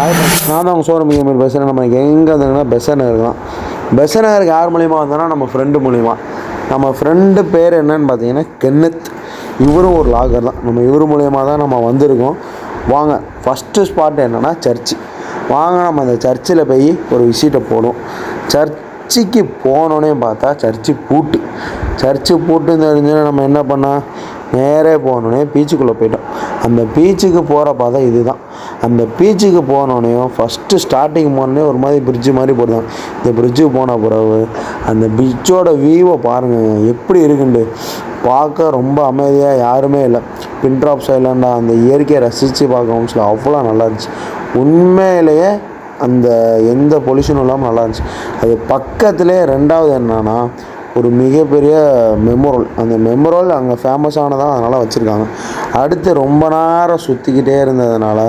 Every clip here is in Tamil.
நான் தான் உங்கள் ஷோரூம் இஎம்ஐ பேசுகிறேன். நம்ம எங்கே வந்தோங்கன்னா பெசன் நகர் தான். பெசன் நகருக்கு யார் மூலிமா வந்தோன்னா நம்ம ஃப்ரெண்டு மூலிமா. நம்ம ஃப்ரெண்டு பேர் என்னன்னு பார்த்தீங்கன்னா கென்னத். இவரும் ஒரு லாகர் தான். நம்ம இவர் மூலிமா தான் நம்ம வந்திருக்கோம். வாங்க, ஃபஸ்ட்டு ஸ்பாட் என்னென்னா சர்ச்சு. வாங்க நம்ம அந்த சர்ச்சில் போய் ஒரு விசிட்டை போடுவோம். சர்ச்சுக்கு போனோன்னே பார்த்தா சர்ச்சு பூட்டுன்னு தெரிஞ்சுன்னா நம்ம என்ன பண்ணால் நேரே போனோடனே பீச்சுக்குள்ளே போயிட்டோம். அந்த பீச்சுக்கு போகிற பாதை இது தான். அந்த பீச்சுக்கு போனோடனையும் ஃபஸ்ட்டு ஸ்டார்டிங் போனோடனே ஒரு மாதிரி பிரிட்ஜு மாதிரி போடுதான். இந்த பிரிட்ஜுக்கு போன பிறகு அந்த பிரிட்ஜோட வியூவை பாருங்கள் எப்படி இருக்குண்டு. பார்க்க ரொம்ப அமைதியாக, யாருமே இல்லை. பின்ட்ராப் சைலண்டாக அந்த இயற்கையை ரசித்து பார்க்கவும் சில அவ்வளோ நல்லா இருந்துச்சு. உண்மையிலேயே அந்த எந்த பொல்யூஷனும் இல்லாமல் நல்லா இருந்துச்சு. அது பக்கத்துலேயே ரெண்டாவது என்னன்னா ஒரு மிகப்பெரிய மெமோரல். அந்த மெமோரல் அங்கே ஃபேமஸானதான், அதனால் வச்சுருக்காங்க. அடுத்து ரொம்ப நேரம் சுற்றிக்கிட்டே இருந்ததுனால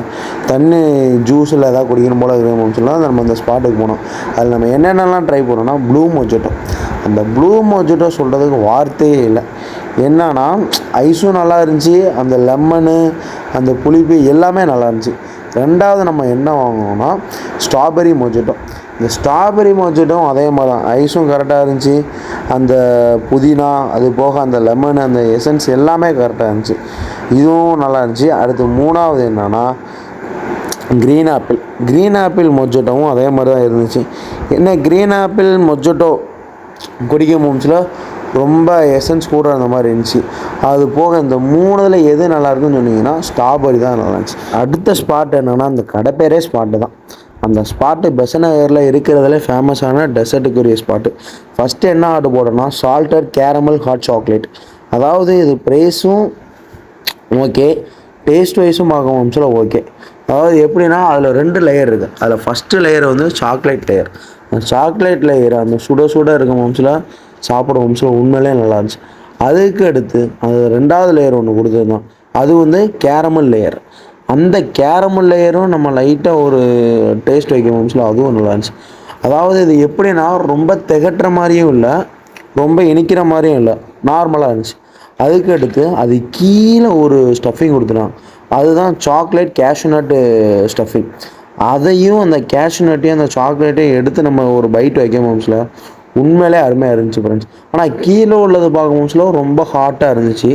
தண்ணி ஜூஸில் எதாவது குடிக்கணும் போல் இருக்கணும்னு சொல்லலாம். நம்ம அந்த ஸ்பாட்டுக்கு போனோம். அதில் நம்ம என்னென்னலாம் ட்ரை பண்ணோம்னா ப்ளூ மொஜிட்டோ. அந்த ப்ளூ மொஜிட்டோ சொல்கிறதுக்கு வார்த்தையே இல்லை. என்னன்னா ஐஸும் நல்லா இருந்துச்சு, அந்த லெமனு அந்த புளிப்பு எல்லாமே நல்லா இருந்துச்சு. ரெண்டாவது நம்ம என்ன வாங்கினோம்னா ஸ்ட்ராபெரி மொஜிட்டோ. இந்த ஸ்ட்ராபெரி மொஜிட்டோவும் அதே மாதிரி தான், ஐஸும் கரெக்டாக இருந்துச்சு, அந்த புதினா அது போக அந்த லெமன் அந்த எசன்ஸ் எல்லாமே கரெக்டாக இருந்துச்சு. இதுவும் நல்லா இருந்துச்சு. அடுத்து மூணாவது என்னென்னா க்ரீன் ஆப்பிள் மொஜிட்டோவும் அதே மாதிரி தான் இருந்துச்சு. என்ன க்ரீன் ஆப்பிள் மொஜிட்டோ குடிக்கும் போச்சுல ரொம்ப எசன்ஸ் கூட அந்த மாதிரி இருந்துச்சு. அது போக இந்த மூணுல எது நல்லாயிருக்குன்னு சொன்னீங்கன்னா ஸ்ட்ராபெரி தான் நல்லா இருந்துச்சு. அடுத்த ஸ்பாட் என்னென்னா அந்த கடை பேரே ஸ்பாட்டு தான். அந்த ஸ்பாட்டு பெசன் நகரில் இருக்கிறதுல ஃபேமஸான டெசர்ட்டுக்குரிய ஸ்பாட்டு. ஃபஸ்ட்டு என்ன ஆர்டர் போட்டோன்னா சால்டட் கேரமல் ஹாட் சாக்லேட். அதாவது இது ப்ரைஸும் ஓகே, டேஸ்ட் வைஸும் பார்க்க சொல்ல ஓகே. அதாவது எப்படின்னா அதில் 2 லேயர் இருக்குது. அதில் ஃபஸ்ட்டு லேயர் வந்து சாக்லேட் லேயர். அந்த சாக்லேட் லேயர் அந்த சுட இருக்கும் வம்சில் சாப்பிட வம்சில் உண்மையிலே நல்லா இருந்துச்சு. அதுக்கு அடுத்து அது 2வது லேயர் ஒன்று கொடுத்துருந்தோம். அது வந்து கேரமல் லேயர். அந்த கேரமல் லேயரும் நம்ம லைட்டாக ஒரு டேஸ்ட் வைக்க வம்சில் அதுவும் நல்லா இருந்துச்சு. அதாவது இது எப்படின்னா ரொம்ப திகட்டுற மாதிரியும் இல்லை, ரொம்ப இனிக்கிற மாதிரியும் இல்லை, நார்மலாக இருந்துச்சு. அதுக்கு அடுத்து அது கீழே ஒரு ஸ்டஃபிங் கொடுத்துட்டான். அதுதான் சாக்லேட் கேஷ்யூநட்டு ஸ்டஃபிங். அதையும் அந்த கேஷ்யூநட்டையும் அந்த சாக்லேட்டையும் எடுத்து நம்ம ஒரு பைட் வைக்க மோம்ஸில் உண்மையிலே அருமையாக இருந்துச்சு ஃப்ரெண்ட்ஸ். ஆனால் கீழே உள்ளது பார்க்க மோம்ஸில் ரொம்ப ஹாட்டாக இருந்துச்சு.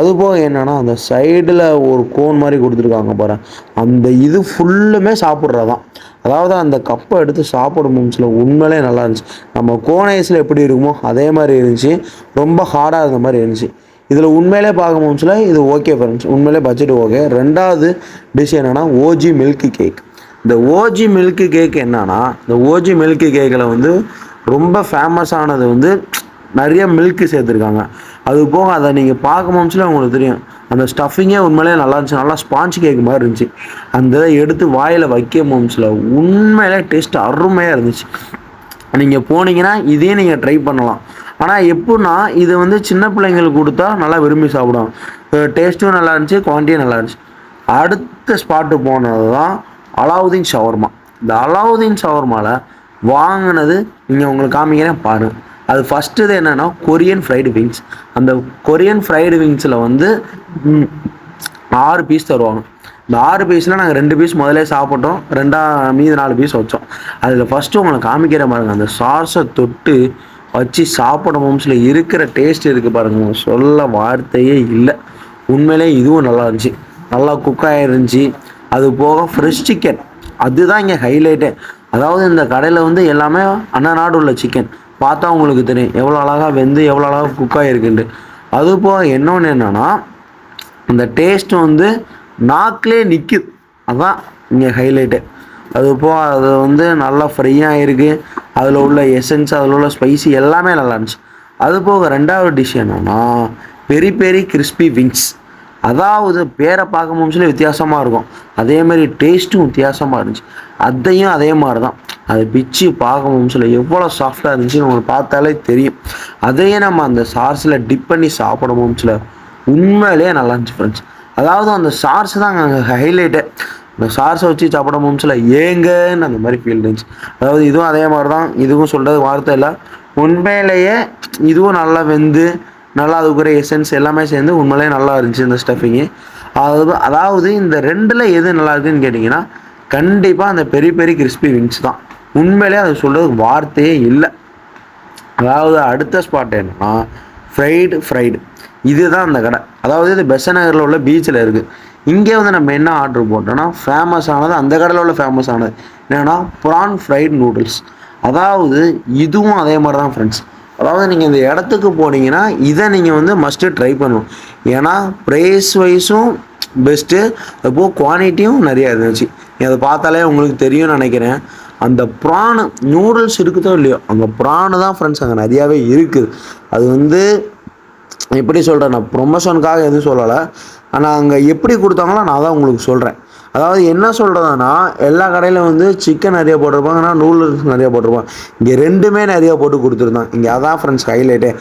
அதுபோக என்னென்னா அந்த சைடில் ஒரு கோன் மாதிரி கொடுத்துருக்காங்க பாரு, அந்த இது ஃபுல்லுமே சாப்பிட்றதான். அதாவது அந்த கப்பை எடுத்து சாப்பிடும் மோம்ஸில் உண்மையிலே நல்லா இருந்துச்சு. நம்ம கோன் ஐஸில் எப்படி இருக்குமோ அதே மாதிரி இருந்துச்சு. ரொம்ப ஹார்டாக இருந்த மாதிரி இருந்துச்சு. இதில் உண்மையிலே பார்க்க மோம்ஸில் இது ஓகே ஃப்ரெண்ட்ஸ், உண்மையிலே பட்ஜெட் ஓகே. ரெண்டாவது டிஷ் என்னென்னா ஓஜி மில்க் கேக். இந்த ஓஜி மில்க் கேக் என்னன்னா இந்த ஓஜி மில்க் கேக்கில் வந்து ரொம்ப ஃபேமஸானது வந்து நிறைய மில்க்கு சேர்த்துருக்காங்க. அது போக அதை நீங்கள் பார்க்க மோம்ஸில் உங்களுக்கு தெரியும் அந்த ஸ்டஃபிங்கே உண்மையிலே நல்லா இருந்துச்சு. நல்லா ஸ்பாஞ்ச் கேக் மாதிரி இருந்துச்சு. அந்த இதை எடுத்து வாயில் வைக்க மோம்ஸில் உண்மையிலே டேஸ்ட் அருமையாக இருந்துச்சு. நீங்கள் போனீங்கன்னா இதையும் நீங்கள் ட்ரை பண்ணலாம். ஆனால் எப்படின்னா இது வந்து சின்ன பிள்ளைங்களுக்கு கொடுத்தா நல்லா விரும்பி சாப்பிடுவாங்க. டேஸ்ட்டும் நல்லா இருந்துச்சு, குவான்டிட்டியும் நல்லா இருந்துச்சு. அடுத்த ஸ்பாட்டு போனது தான் அலாவுதீன் ஷவர்மா. இந்த அலாவுதீன் ஷவர்மாவில் வாங்கினது நீங்கள் உங்களுக்கு காமிக்கிறேன் பாருங்கள். அது ஃபஸ்ட்டு இது என்னென்னா கொரியன் ஃப்ரைடு விங்ஸ். அந்த கொரியன் ஃப்ரைடு விங்ஸில் வந்து 6 பீஸ் தருவாங்க. இந்த 6 பீஸில் நாங்கள் 2 பீஸ் முதலே சாப்பிட்டோம், மீதி 4 பீஸ் வச்சோம். அதில் ஃபஸ்ட்டு உங்களுக்கு காமிக்கிற பாருங்கள், அந்த சாஸை தொட்டு வச்சு சாப்பிட மோம்ஸில் இருக்கிற டேஸ்ட் இருக்குது பாருங்கள், சொல்ல வார்த்தையே இல்லை. உண்மையிலே இதுவும் நல்லா இருந்துச்சு, நல்லா குக்காக இருந்துச்சு. அது போக ஃப்ரெஷ் சிக்கன், அதுதான் இங்கே ஹைலைட்டே. அதாவது இந்த கடையில் வந்து எல்லாமே அன்னநாடு உள்ள சிக்கன் பார்த்தா உங்களுக்கு தெரியும் எவ்வளோ அழகாக வெந்து எவ்வளோ அழகாக குக்காக இருக்குன்ட்டு. அது போக இன்னொன்று என்னென்னா அந்த டேஸ்ட்டு வந்து நாக்கிலே நிற்குது, அதுதான் இங்கே ஹைலைட்டு. அது போக அது வந்து நல்லா ஃப்ரையாக இருக்குது. அதில் உள்ள எசன்ஸ், அதில் உள்ள ஸ்பைசி எல்லாமே நல்லா இருந்துச்சு. அது போக ரெண்டாவது டிஷ் என்னென்னா பெரி பெரி கிறிஸ்பி விங்ஸ். அதாவது பேரை பார்க்க முடிச்சுல வித்தியாசமாக இருக்கும், அதேமாதிரி டேஸ்ட்டும் வித்தியாசமாக இருந்துச்சு. அதையும் அதே மாதிரி தான், அதை பிச்சு பார்க்க முடிச்சுல எவ்வளோ சாஃப்டாக இருந்துச்சுன்னு உங்களுக்கு பார்த்தாலே தெரியும். அதையே நம்ம அந்த சார்ஸில் டிப் பண்ணி சாப்பிட முடிச்சுல உண்மையிலேயே நல்லா இருந்துச்சு ஃப்ரெண்ட்ஸ். அதாவது அந்த சார்ஸ் தான் அங்கே ஹைலைட்டே. இந்த சார்ஸை வச்சு சாப்பிட முடிச்சுல ஏங்கன்னு அந்த மாதிரி ஃபீல் இருந்துச்சு. அதாவது இதுவும் அதே மாதிரி தான், இதுவும் சொல்கிறது வார்த்தை இல்லை. உண்மையிலேயே இதுவும் நல்லா வெந்து நல்லா அதுக்குரிய எசன்ஸ் எல்லாமே சேர்ந்து உண்மையிலேயே நல்லா இருந்துச்சு இந்த ஸ்டஃபிங்கு. அதாவது இந்த 2ல் எது நல்லா இருக்குதுன்னு கேட்டிங்கன்னா கண்டிப்பாக அந்த பெரிய பெரிய கிறிஸ்பி விங்ஸ் தான். உண்மையிலே அதை சொல்கிறதுக்கு வார்த்தையே இல்லை. அதாவது அடுத்த ஸ்பாட் என்னன்னா ஃப்ரைடு இதுதான் அந்த கடை. அதாவது இது பெசன்ட் நகரில் உள்ள பீச்சில் இருக்குது. இங்கே வந்து நம்ம என்ன ஆர்டர் போட்டோன்னா ஃபேமஸ் ஆனது, அந்த கடையில் உள்ள ஃபேமஸ் ஆனது என்னென்னா ப்ரான் ஃப்ரைட் நூடுல்ஸ். அதாவது இதுவும் அதே மாதிரி தான் ஃப்ரெண்ட்ஸ். அதாவது நீங்கள் இந்த இடத்துக்கு போனீங்கன்னா இதை நீங்கள் வந்து மஸ்ட்டு ட்ரை பண்ணணும். ஏன்னா ப்ரைஸ் வைஸும் பெஸ்ட்டு, அப்போது குவான்டிட்டியும் நிறையா இருந்துச்சு. அதை பார்த்தாலே உங்களுக்கு தெரியும்னு நினைக்கிறேன். அந்த ப்ரானு நூடுல்ஸ் இருக்குதோ இல்லையோ, அங்கே ப்ரானு தான் ஃப்ரெண்ட்ஸ் அங்கே நிறையாவே இருக்குது. அது வந்து எப்படி சொல்கிறேன், நான் ப்ரொமோஷனுக்காக எதுவும் சொல்லலை, ஆனால் அங்கே எப்படி கொடுத்தாங்களோ நான் தான் உங்களுக்கு சொல்கிறேன். அதாவது என்ன சொல்கிறதுனா, எல்லா கடையிலும் வந்து சிக்கன் நிறையா போட்டிருப்பாங்க, ஆனால் நூடுல்ஸ் நிறையா போட்டிருப்பாங்க. இங்கே ரெண்டுமே நிறையா போட்டு கொடுத்துருந்தாங்க இங்கே. அதான் ஃப்ரெண்ட்ஸ் ஹைலைட்டே.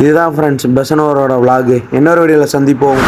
இதுதான் ஃப்ரெண்ட்ஸ் பெசனோரோட விலாகு. இன்னொரு வீடியோவில் சந்திப்போம்.